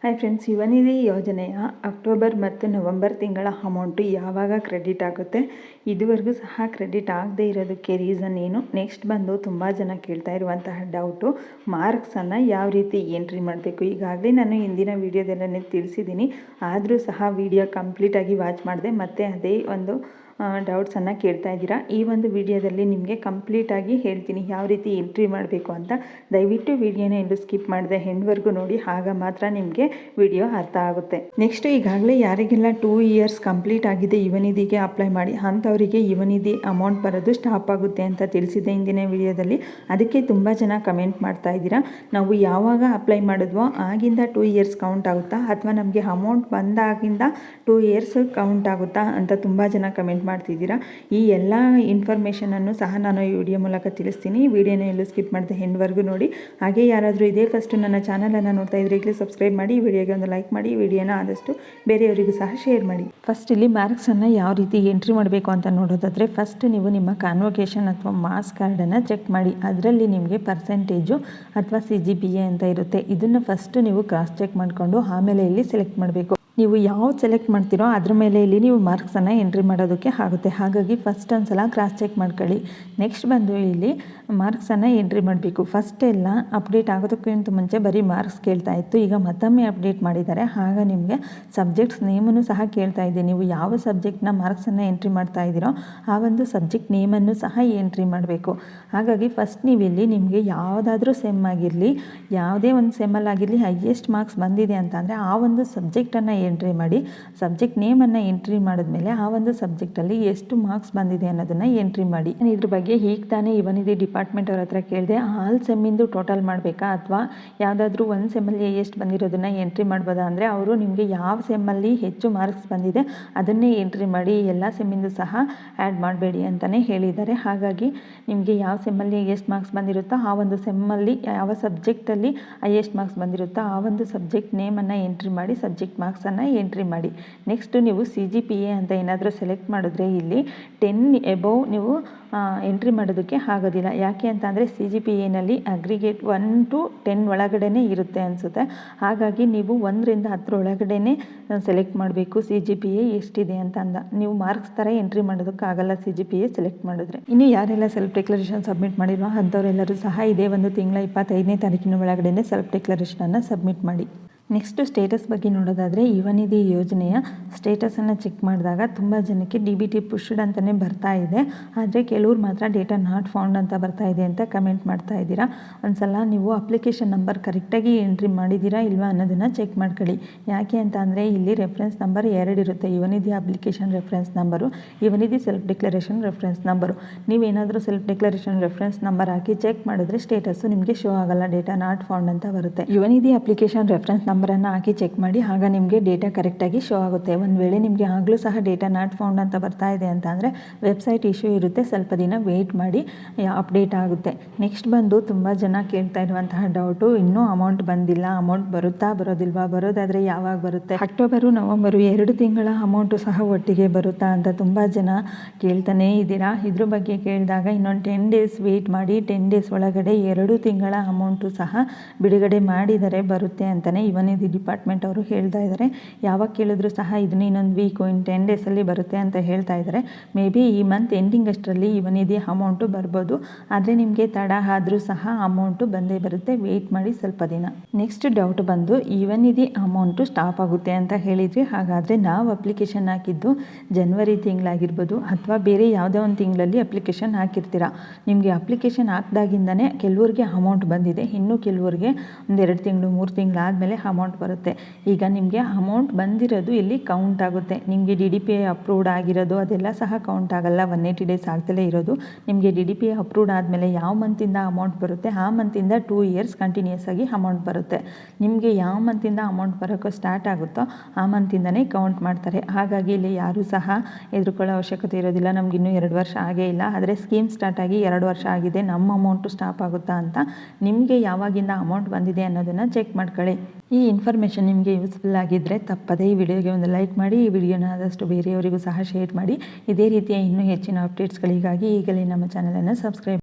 Hi friends, Yuvanidhi ಯೋಜನೆಯ October ಮತ್ತು November ತಿಂಗಳ ಅಮೌಂಟು ಯಾವಾಗ ಕ್ರೆಡಿಟ್ ಆಗುತ್ತೆ? ಇದುವರೆಗೂ ಸಹ ಕ್ರೆಡಿಟ್ ಆಗದೇ ಇರೋದಕ್ಕೆ ರೀಸನ್ ಏನು? ನೆಕ್ಸ್ಟ್ ಬಂದು ತುಂಬ ಜನ ಕೇಳ್ತಾ ಇರುವಂತಹ ಡೌಟು, ಮಾರ್ಕ್ಸನ್ನು ಯಾವ ರೀತಿ ಎಂಟ್ರಿ ಮಾಡಬೇಕು? ಈಗಾಗಲೇ ನಾನು ಹಿಂದಿನ ವೀಡಿಯೋದಲ್ಲೇ ತಿಳಿಸಿದ್ದೀನಿ, ಆದರೂ ಸಹ ವೀಡಿಯೋ ಕಂಪ್ಲೀಟಾಗಿ ವಾಚ್ ಮಾಡಿದೆ. ಮತ್ತು ಅದೇ ಒಂದು ಡೌಟ್ಸನ್ನು ಕೇಳ್ತಾ ಇದ್ದೀರಾ. ಈ ಒಂದು ವಿಡಿಯೋದಲ್ಲಿ ನಿಮಗೆ ಕಂಪ್ಲೀಟಾಗಿ ಹೇಳ್ತೀನಿ ಯಾವ ರೀತಿ ಎಂಟ್ರಿ ಮಾಡಬೇಕು ಅಂತ. ದಯವಿಟ್ಟು ವಿಡಿಯೋನ ಎಲ್ಲೂ ಸ್ಕಿಪ್ ಮಾಡಿದೆ ಎಂಡ್ವರೆಗೂ ನೋಡಿ, ಆಗ ಮಾತ್ರ ನಿಮಗೆ ವಿಡಿಯೋ ಅರ್ಥ ಆಗುತ್ತೆ. ನೆಕ್ಸ್ಟ್, ಈಗಾಗಲೇ ಯಾರಿಗೆಲ್ಲ 2 ಇಯರ್ಸ್ ಕಂಪ್ಲೀಟ್ ಆಗಿದೆ ಯುವನಿಧಿಗೆ ಅಪ್ಲೈ ಮಾಡಿ ಅಂಥವರಿಗೆ ಯುವನಿಧಿ ಅಮೌಂಟ್ ಬರೋದು ಸ್ಟಾಪ್ ಆಗುತ್ತೆ ಅಂತ ತಿಳಿಸಿದೆ ಹಿಂದಿನ ವಿಡಿಯೋದಲ್ಲಿ. ಅದಕ್ಕೆ ತುಂಬ ಜನ ಕಮೆಂಟ್ ಮಾಡ್ತಾ ಇದ್ದೀರಾ, ನಾವು ಯಾವಾಗ ಅಪ್ಲೈ ಮಾಡಿದ್ವೋ ಆಗಿಂದ 2 ಇಯರ್ಸ್ ಕೌಂಟ್ ಆಗುತ್ತಾ, ಅಥವಾ ನಮಗೆ ಅಮೌಂಟ್ ಬಂದಾಗಿಂದ 2 ಇಯರ್ಸ್ ಕೌಂಟ್ ಆಗುತ್ತಾ ಅಂತ ತುಂಬ ಜನ ಕಮೆಂಟ್ ಮಾಡ್ತಿದ್ದೀರಾ. ಈ ಎಲ್ಲ ಇನ್ಫಾರ್ಮೇಷನನ್ನು ಸಹ ನಾನು ಈ ವಿಡಿಯೋ ಮೂಲಕ ತಿಳಿಸ್ತೀನಿ. ವಿಡಿಯೋನ ಎಲ್ಲೂ ಸ್ಕಿಪ್ ಮಾಡಿದೆ ಎಂಡ್ವರೆಗೂ ನೋಡಿ. ಹಾಗೆ ಯಾರಾದರೂ ಇದೇ ಫಸ್ಟ್ ನನ್ನ ಚಾನಲನ್ನು ನೋಡ್ತಾ ಇದ್ರೆ ಈಗಲೇ ಸಬ್ಸ್ಕ್ರೈಬ್ ಮಾಡಿ, ವಿಡಿಯೋಗೆ ಒಂದು ಲೈಕ್ ಮಾಡಿ, ವಿಡಿಯೋನ ಆದಷ್ಟು ಬೇರೆಯವರಿಗೂ ಸಹ ಶೇರ್ ಮಾಡಿ. ಫಸ್ಟ್ ಇಲ್ಲಿ ಮಾರ್ಕ್ಸನ್ನು ಯಾವ ರೀತಿ ಎಂಟ್ರಿ ಮಾಡಬೇಕು ಅಂತ ನೋಡೋದಾದರೆ, ಫಸ್ಟ್ ನೀವು ನಿಮ್ಮ ಕಾನ್ವೊಕೇಶನ್ ಅಥವಾ ಮಾರ್ಕ್ಸ್ ಕಾರ್ಡನ್ನು ಚೆಕ್ ಮಾಡಿ. ಅದರಲ್ಲಿ ನಿಮಗೆ ಪರ್ಸೆಂಟೇಜು ಅಥವಾ CGPA ಅಂತ ಇರುತ್ತೆ. ಇದನ್ನು ಫಸ್ಟ್ ನೀವು ಕ್ರಾಸ್ ಚೆಕ್ ಮಾಡಿಕೊಂಡು ಆಮೇಲೆ ಇಲ್ಲಿ ಸೆಲೆಕ್ಟ್ ಮಾಡಬೇಕು. ನೀವು ಯಾವ್ದು ಸೆಲೆಕ್ಟ್ ಮಾಡ್ತೀರೋ ಅದ್ರ ಮೇಲೆ ಇಲ್ಲಿ ನೀವು ಮಾರ್ಕ್ಸನ್ನು ಎಂಟ್ರಿ ಮಾಡೋದಕ್ಕೆ ಆಗುತ್ತೆ. ಹಾಗಾಗಿ ಫಸ್ಟ್ ಒಂದು ಸಲ ಕ್ರಾಸ್ ಚೆಕ್ ಮಾಡ್ಕೊಳ್ಳಿ. ನೆಕ್ಸ್ಟ್ ಬಂದು ಇಲ್ಲಿ ಮಾರ್ಕ್ಸನ್ನು ಎಂಟ್ರಿ ಮಾಡಬೇಕು. ಫಸ್ಟ್ ಎಲ್ಲ ಅಪ್ಡೇಟ್ ಆಗೋದಕ್ಕಿಂತ ಮುಂಚೆ ಬರೀ ಮಾರ್ಕ್ಸ್ ಕೇಳ್ತಾ ಇತ್ತು, ಈಗ ಮತ್ತೊಮ್ಮೆ ಅಪ್ಡೇಟ್ ಮಾಡಿದ್ದಾರೆ. ಆಗ ನಿಮಗೆ ಸಬ್ಜೆಕ್ಟ್ಸ್ ನೇಮನ್ನು ಸಹ ಕೇಳ್ತಾ ಇದೆ. ನೀವು ಯಾವ ಸಬ್ಜೆಕ್ಟ್ನ ಮಾರ್ಕ್ಸನ್ನು ಎಂಟ್ರಿ ಮಾಡ್ತಾ ಇದ್ದೀರೋ ಆ ಒಂದು ಸಬ್ಜೆಕ್ಟ್ ನೇಮನ್ನು ಸಹ ಎಂಟ್ರಿ ಮಾಡಬೇಕು. ಹಾಗಾಗಿ ಫಸ್ಟ್ ನೀವಿಲ್ಲಿ ನಿಮಗೆ ಯಾವುದಾದ್ರೂ ಸೆಮ್ ಆಗಿರಲಿ, ಯಾವುದೇ ಒಂದು ಸೆಮ್ಮಲ್ಲಾಗಿರಲಿ ಹೈಯೆಸ್ಟ್ ಮಾರ್ಕ್ಸ್ ಬಂದಿದೆ ಅಂತ ಅಂದರೆ ಆ ಒಂದು ಸಬ್ಜೆಕ್ಟನ್ನು ಎಂಟ್ರಿ ಮಾಡಿ. ಸಬ್ಜೆಕ್ಟ್ ನೇಮನ್ನು ಎಂಟ್ರಿ ಮಾಡಿದ್ಮೇಲೆ ಆ ಒಂದು ಸಬ್ಜೆಕ್ಟಲ್ಲಿ ಎಷ್ಟು ಮಾರ್ಕ್ಸ್ ಬಂದಿದೆ ಅನ್ನೋದನ್ನು ಎಂಟ್ರಿ ಮಾಡಿ. ನಾನು ಇದ್ರ ಬಗ್ಗೆ ಈಗ ತಾನೇ ಯುವನಿಧಿ ಡಿಪಾರ್ಟ್ಮೆಂಟ್ ಅವ್ರ ಹತ್ರ ಕೇಳಿದೆ, ಆಲ್ ಸೆಮ್ಮಿಂದು ಟೋಟಲ್ ಮಾಡಬೇಕಾ ಅಥವಾ ಯಾವುದಾದ್ರೂ ಒಂದು ಸೆಮ್ಮಲ್ಲಿ ಎಷ್ಟು ಬಂದಿರೋದನ್ನು ಎಂಟ್ರಿ ಮಾಡ್ಬೋದಾ ಅಂದರೆ, ಅವರು ನಿಮಗೆ ಯಾವ ಸೆಮ್ಮಲ್ಲಿ ಹೆಚ್ಚು ಮಾರ್ಕ್ಸ್ ಬಂದಿದೆ ಅದನ್ನೇ ಎಂಟ್ರಿ ಮಾಡಿ, ಎಲ್ಲ ಸೆಮ್ಮಿಂದು ಸಹ ಆ್ಯಡ್ ಮಾಡಬೇಡಿ ಅಂತಲೇ ಹೇಳಿದ್ದಾರೆ. ಹಾಗಾಗಿ ನಿಮಗೆ ಯಾವ ಸೆಮ್ಮಲ್ಲಿ ಎಷ್ಟು ಮಾರ್ಕ್ಸ್ ಬಂದಿರುತ್ತೋ ಆ ಒಂದು ಸೆಮ್ಮಲ್ಲಿ ಯಾವ ಸಬ್ಜೆಕ್ಟಲ್ಲಿ ಹೈಯೆಸ್ಟ್ ಮಾರ್ಕ್ಸ್ ಬಂದಿರುತ್ತೋ ಆ ಒಂದು ಸಬ್ಜೆಕ್ಟ್ ನೇಮನ್ನು ಎಂಟ್ರಿ ಮಾಡಿ, ಸಬ್ಜೆಕ್ಟ್ ಮಾರ್ಕ್ಸನ್ನು ಎಂಟ್ರಿ ಮಾಡಿ. ನೆಕ್ಸ್ಟ್ ನೀವು CGPA ಅಂತ ಏನಾದರೂ ಸೆಲೆಕ್ಟ್ ಮಾಡಿದ್ರೆ ಇಲ್ಲಿ 10 ಎಬೋವ್ ನೀವು ಎಂಟ್ರಿ ಮಾಡೋದಕ್ಕೆ ಆಗೋದಿಲ್ಲ. ಯಾಕೆ ಅಂತ ಅಂದರೆ CGPAನಲ್ಲಿ ಅಗ್ರಿಗೇಟ್ 1 to 10 ಒಳಗಡೆ ಇರುತ್ತೆ ಅನಿಸುತ್ತೆ. ಹಾಗಾಗಿ ನೀವು 1ರಿಂದ 10 ಒಳಗಡೆ ಸೆಲೆಕ್ಟ್ ಮಾಡಬೇಕು CGPA ಎಷ್ಟಿದೆ ಅಂತ ನೀವು ಮಾರ್ಕ್ಸ್ ಥರ ಎಂಟ್ರಿ ಮಾಡೋದಕ್ಕಾಗಲ್ಲ CGPA ಸೆಲೆಕ್ಟ್ ಮಾಡಿದ್ರೆ. ಇನ್ನು ಯಾರೆಲ್ಲ ಸೆಲ್ಫ್ ಡಿಕ್ಲರೇಷನ್ ಸಬ್ಮಿಟ್ ಮಾಡಿರೋ ಅಂಥವರೆಲ್ಲರೂ ಸಹ ಇದೇ ಒಂದು ತಿಂಗಳ 25ನೇ ತಾರೀಕಿನ ಒಳಗಡೆ ಸೆಲ್ಫ್ ಡಿಕ್ಲರೇಷನನ್ನು ಸಬ್ಮಿಟ್ ಮಾಡಿ. ನೆಕ್ಸ್ಟ್ ಸ್ಟೇಟಸ್ ಬಗ್ಗೆ ನೋಡೋದಾದರೆ, ಯುವನಿಧಿ ಯೋಜನೆಯ ಸ್ಟೇಟಸನ್ನು ಚೆಕ್ ಮಾಡಿದಾಗ ತುಂಬ ಜನಕ್ಕೆ DBT ಪುಷ್ಡ್ ಅಂತಲೇ ಬರ್ತಾ ಇದೆ. ಆದರೆ ಕೆಲವ್ರು ಮಾತ್ರ ಡೇಟಾ ನಾಟ್ ಫೌಂಡ್ ಅಂತ ಬರ್ತಾ ಇದೆ ಅಂತ ಕಮೆಂಟ್ ಮಾಡ್ತಾ ಇದ್ದೀರಾ. ಒಂದ್ಸಲ ನೀವು ಅಪ್ಲಿಕೇಶನ್ ನಂಬರ್ ಕರೆಕ್ಟಾಗಿ ಎಂಟ್ರಿ ಮಾಡಿದ್ದೀರಾ ಇಲ್ವಾ ಅನ್ನೋದನ್ನು ಚೆಕ್ ಮಾಡ್ಕೊಳ್ಳಿ. ಯಾಕೆ ಅಂತ ಅಂದರೆ ಇಲ್ಲಿ ರೆಫರೆನ್ಸ್ ನಂಬರ್ 2 ಇರುತ್ತೆ. Yuvanidhi application reference number, Yuvanidhi self declaration reference number. ನೀವೇನಾದರೂ ಸೆಲ್ಫ್ ಡಿಕ್ಲರೇಷನ್ ರೆಫರೆನ್ಸ್ ನಂಬರ್ ಹಾಕಿ ಚೆಕ್ ಮಾಡಿದ್ರೆ ಸ್ಟೇಟಸ್ಸು ನಿಮಗೆ ಶೋ ಆಗಲ್ಲ, ಡೇಟಾ ನಾಟ್ ಫೌಂಡ್ ಅಂತ ಬರುತ್ತೆ. ಯುವನಿಧಿ ಅಪ್ಲಿಕೇಶನ್ ರೆಫರೆನ್ಸ್ ನಂಬರನ್ನು ಹಾಕಿ ಚೆಕ್ ಮಾಡಿ, ಆಗ ನಿಮಗೆ ಡೇಟಾ ಕರೆಕ್ಟಾಗಿ ಶೋ ಆಗುತ್ತೆ. ಒಂದು ವೇಳೆ ನಿಮಗೆ ಆಗಲೂ ಸಹ ಡೇಟಾ ನಾಟ್ ಫೌಂಡ್ ಅಂತ ಬರ್ತಾ ಇದೆ ಅಂತ ಅಂದರೆ ವೆಬ್ಸೈಟ್ ಇಶ್ಯೂ ಇರುತ್ತೆ, ಸ್ವಲ್ಪ ದಿನ ವೆಯ್ಟ್ ಮಾಡಿ, ಅಪ್ಡೇಟ್ ಆಗುತ್ತೆ. ನೆಕ್ಸ್ಟ್ ಬಂದು ತುಂಬ ಜನ ಕೇಳ್ತಾ ಇರುವಂತಹ ಡೌಟು, ಇನ್ನೂ ಅಮೌಂಟ್ ಬಂದಿಲ್ಲ, ಅಮೌಂಟ್ ಬರುತ್ತಾ ಬರೋದಿಲ್ವಾ, ಬರೋದಾದರೆ ಯಾವಾಗ ಬರುತ್ತೆ, ಅಕ್ಟೋಬರು ನವಂಬರು 2 ತಿಂಗಳ ಅಮೌಂಟು ಸಹ ಒಟ್ಟಿಗೆ ಬರುತ್ತಾ ಅಂತ ತುಂಬ ಜನ ಕೇಳ್ತಾನೇ ಇದ್ದೀರಾ. ಇದ್ರ ಬಗ್ಗೆ ಕೇಳಿದಾಗ ಇನ್ನೊಂದು 10 ಡೇಸ್ ವೆಯ್ಟ್ ಮಾಡಿ, 10 ಡೇಸ್ ಒಳಗಡೆ 2 ತಿಂಗಳ ಅಮೌಂಟು ಸಹ ಬಿಡುಗಡೆ ಮಾಡಿದರೆ ಬರುತ್ತೆ ಅಂತಲೇ ಯುವನಿಧಿ ಡಿಪಾರ್ಟ್ಮೆಂಟ್ ಅವರು ಹೇಳ್ತಾ ಇದ್ದಾರೆ. ಯಾವಾಗ ಕೇಳಿದ್ರು ಸಹ ಇದನ್ನ ಇನ್ನೊಂದು ವೀಕು, ಇನ್ನು 10 ಡೇಸಲ್ಲಿ ಬರುತ್ತೆ ಅಂತ ಹೇಳ್ತಾ ಇದ್ದಾರೆ. ಮೇ ಬಿ ಈ ಮಂತ್ ಎಂಡಿಂಗ್ ಅಷ್ಟರಲ್ಲಿ ಯುವನಿಧಿ ಅಮೌಂಟು ಬರ್ಬೋದು. ಆದರೆ ನಿಮಗೆ ತಡ ಆದರೂ ಸಹ ಅಮೌಂಟು ಬಂದೇ ಬರುತ್ತೆ, ವೆಯ್ಟ್ ಮಾಡಿ ಸ್ವಲ್ಪ ದಿನ. ನೆಕ್ಸ್ಟ್ ಡೌಟ್ ಬಂದು, ಯುವನಿಧಿ ಅಮೌಂಟು ಸ್ಟಾಪ್ ಆಗುತ್ತೆ ಅಂತ ಹೇಳಿದ್ರಿ. ಹಾಗಾದರೆ ನಾವು ಅಪ್ಲಿಕೇಶನ್ ಹಾಕಿದ್ದು ಜನವರಿ ತಿಂಗಳಾಗಿರ್ಬೋದು ಅಥವಾ ಬೇರೆ ಯಾವುದೇ ಒಂದು ತಿಂಗಳಲ್ಲಿ ಅಪ್ಲಿಕೇಶನ್ ಹಾಕಿರ್ತೀರ. ನಿಮಗೆ ಅಪ್ಲಿಕೇಶನ್ ಹಾಕಿದಾಗಿಂದನೇ ಕೆಲವ್ರಿಗೆ ಅಮೌಂಟ್ ಬಂದಿದೆ, ಇನ್ನೂ ಕೆಲವ್ರಿಗೆ ಒಂದು 2 ತಿಂಗಳು 3 ತಿಂಗಳು ಆದಮೇಲೆ ಅಮೌಂಟ್ ಬರುತ್ತೆ. ಈಗ ನಿಮಗೆ ಅಮೌಂಟ್ ಬಂದಿರೋದು ಇಲ್ಲಿ ಕೌಂಟ್ ಆಗುತ್ತೆ. ನಿಮಗೆ DDPA ಅಪ್ರೂವ್ಡ್ ಆಗಿರೋದು ಅದೆಲ್ಲ ಸಹ ಕೌಂಟ್ ಆಗಲ್ಲ. 180 ಡೇಸ್ ಆಗ್ತಲೇ ಇರೋದು. ನಿಮಗೆ DDPA ಅಪ್ರೂವ್ಡ್ ಆದಮೇಲೆ ಯಾವ ಮಂತಿಂದ ಅಮೌಂಟ್ ಬರುತ್ತೆ ಆ ಮಂತಿಂದ 2 ಇಯರ್ಸ್ ಕಂಟಿನ್ಯೂಸ್ ಆಗಿ ಅಮೌಂಟ್ ಬರುತ್ತೆ. ನಿಮಗೆ ಯಾವ ಮಂತಿಂದ ಅಮೌಂಟ್ ಬರೋಕ್ಕೆ ಸ್ಟಾರ್ಟ್ ಆಗುತ್ತೋ ಆ ಮಂತಿಂದನೇ ಕೌಂಟ್ ಮಾಡ್ತಾರೆ. ಹಾಗಾಗಿ ಇಲ್ಲಿ ಯಾರೂ ಸಹ ಹೆದರ್ಕೊಳ್ಳೋ ಅವಶ್ಯಕತೆ ಇರೋದಿಲ್ಲ. ನಮಗಿನ್ನೂ 2 ವರ್ಷ ಆಗೇ ಇಲ್ಲ, ಆದರೆ ಸ್ಕೀಮ್ ಸ್ಟಾರ್ಟ್ ಆಗಿ 2 ವರ್ಷ ಆಗಿದೆ, ನಮ್ಮ ಅಮೌಂಟು ಸ್ಟಾಪ್ ಆಗುತ್ತಾ ಅಂತ ನಿಮಗೆ ಯಾವಾಗಿಂದ ಅಮೌಂಟ್ ಬಂದಿದೆ ಅನ್ನೋದನ್ನು ಚೆಕ್ ಮಾಡ್ಕೊಳ್ಳಿ. ಈ ಇನ್ಫಾರ್ಮೇಷನ್ ನಿಮಗೆ ಯೂಸ್ಫುಲ್ ಆಗಿದ್ದರೆ ತಪ್ಪದೇ ಈ ವಿಡಿಯೋಗೆ ಒಂದು ಲೈಕ್ ಮಾಡಿ, ಈ ವಿಡಿಯೋನ ಆದಷ್ಟು ಬೇರೆಯವರಿಗೂ ಸಹ ಶೇರ್ ಮಾಡಿ. ಇದೇ ರೀತಿಯ ಇನ್ನೂ ಹೆಚ್ಚಿನ ಅಪ್ಡೇಟ್ಸ್ಗಳಿಗಾಗಿ ಈಗಲೇ ನಮ್ಮ ಚಾನಲನ್ನು ಸಬ್ಸ್ಕ್ರೈಬ್